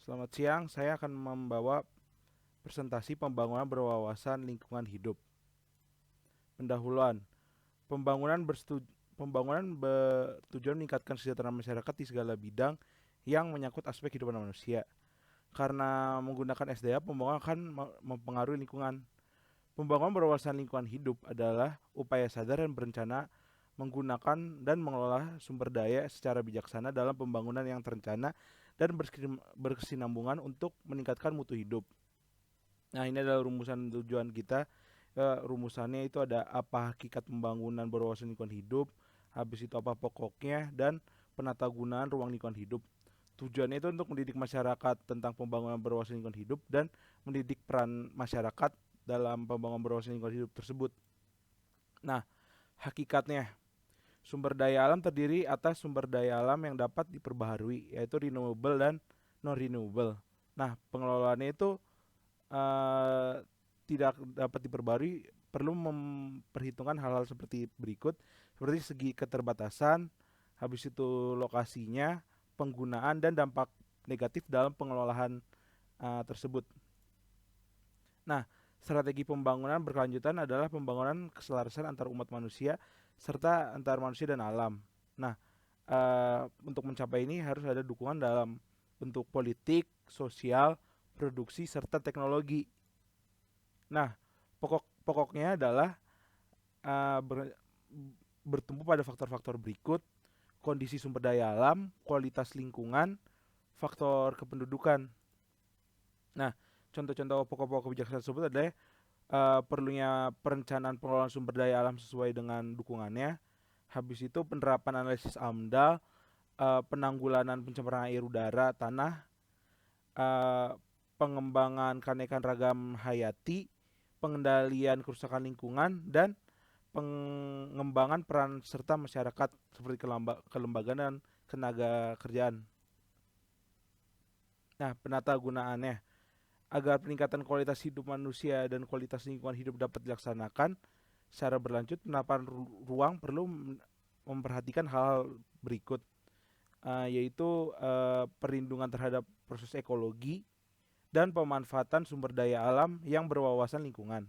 Selamat siang, saya akan membawa presentasi pembangunan berwawasan lingkungan hidup. Pendahuluan, pembangunan bertujuan meningkatkan kesejahteraan masyarakat di segala bidang yang menyangkut aspek kehidupan manusia. Karena menggunakan SDA, pembangunan akan mempengaruhi lingkungan. Pembangunan berwawasan lingkungan hidup adalah upaya sadar dan berencana menggunakan dan mengelola sumber daya secara bijaksana dalam pembangunan yang terencana dan berkesinambungan untuk meningkatkan mutu hidup. Nah, ini adalah rumusan tujuan kita. Rumusannya itu ada apa hakikat pembangunan berwawasan lingkungan hidup, habis itu apa pokoknya, dan penata gunaan ruang lingkungan hidup. Tujuannya itu untuk mendidik masyarakat tentang pembangunan berwawasan lingkungan hidup dan mendidik peran masyarakat dalam pembangunan berwawasan lingkungan hidup tersebut. Nah, hakikatnya sumber daya alam terdiri atas sumber daya alam yang dapat diperbaharui, yaitu renewable dan non renewable. Nah, pengelolaannya itu eh, tidak dapat diperbarui, perlu memperhitungkan hal-hal seperti berikut, seperti segi keterbatasan, habis itu lokasinya, penggunaan dan dampak negatif dalam pengelolaan tersebut. Nah, strategi pembangunan berkelanjutan adalah pembangunan keselarasan antar umat manusia serta antar manusia dan alam. Nah, untuk mencapai ini harus ada dukungan dalam bentuk politik, sosial, produksi serta teknologi. Nah, pokoknya adalah uh, ber, bertumpu pada faktor-faktor berikut: kondisi sumber daya alam, kualitas lingkungan, faktor kependudukan. Nah, contoh-contoh pokok-pokok kebijakan tersebut adalah perlunya perencanaan pengelolaan sumber daya alam sesuai dengan dukungannya. Habis itu penerapan analisis AMDAL, penanggulangan pencemaran air udara, tanah, uh, pengembangan keanekaragaman ragam hayati, pengendalian kerusakan lingkungan, dan pengembangan peran serta masyarakat seperti kelembagaan dan tenaga kerjaan. Nah, penata gunaannya agar peningkatan kualitas hidup manusia dan kualitas lingkungan hidup dapat dilaksanakan secara berlanjut, penataan ruang perlu memperhatikan hal berikut, yaitu perlindungan terhadap proses ekologi dan pemanfaatan sumber daya alam yang berwawasan lingkungan.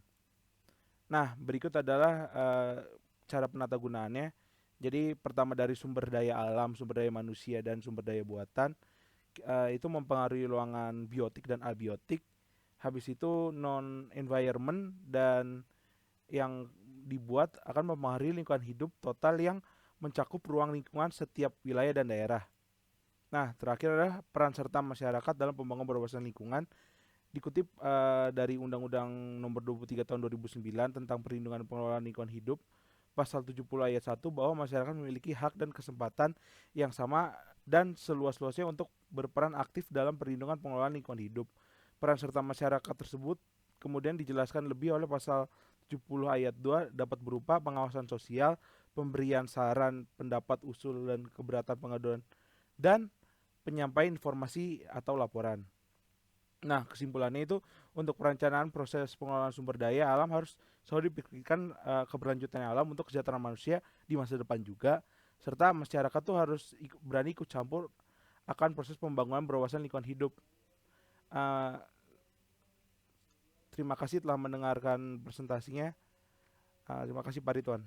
Nah, berikut adalah cara penata gunaannya. Jadi pertama dari sumber daya alam, sumber daya manusia, dan sumber daya buatan, itu mempengaruhi ruangan biotik dan abiotik. Habis itu non environment dan yang dibuat akan mempengaruhi lingkungan hidup total yang mencakup ruang lingkungan setiap wilayah dan daerah. Nah, terakhir adalah peran serta masyarakat dalam pembangunan berwawasan lingkungan, dikutip dari Undang-Undang Nomor 23 Tahun 2009 tentang Perlindungan Pengelolaan Lingkungan Hidup, pasal 70 ayat 1, bahwa masyarakat memiliki hak dan kesempatan yang sama dan seluas-luasnya untuk berperan aktif dalam perlindungan pengelolaan lingkungan hidup. Peran serta masyarakat tersebut kemudian dijelaskan lebih oleh pasal 70 ayat 2, dapat berupa pengawasan sosial, pemberian saran, pendapat, usul, dan keberatan pengaduan, dan penyampaian informasi atau laporan. Nah, kesimpulannya itu untuk perencanaan proses pengelolaan sumber daya alam harus selalu dipikirkan keberlanjutan alam untuk kesejahteraan manusia di masa depan juga, serta masyarakat tuh harus berani ikut campur akan proses pembangunan berwawasan lingkungan hidup. Uh, Terima kasih telah mendengarkan presentasinya. Terima kasih Pak Ridwan.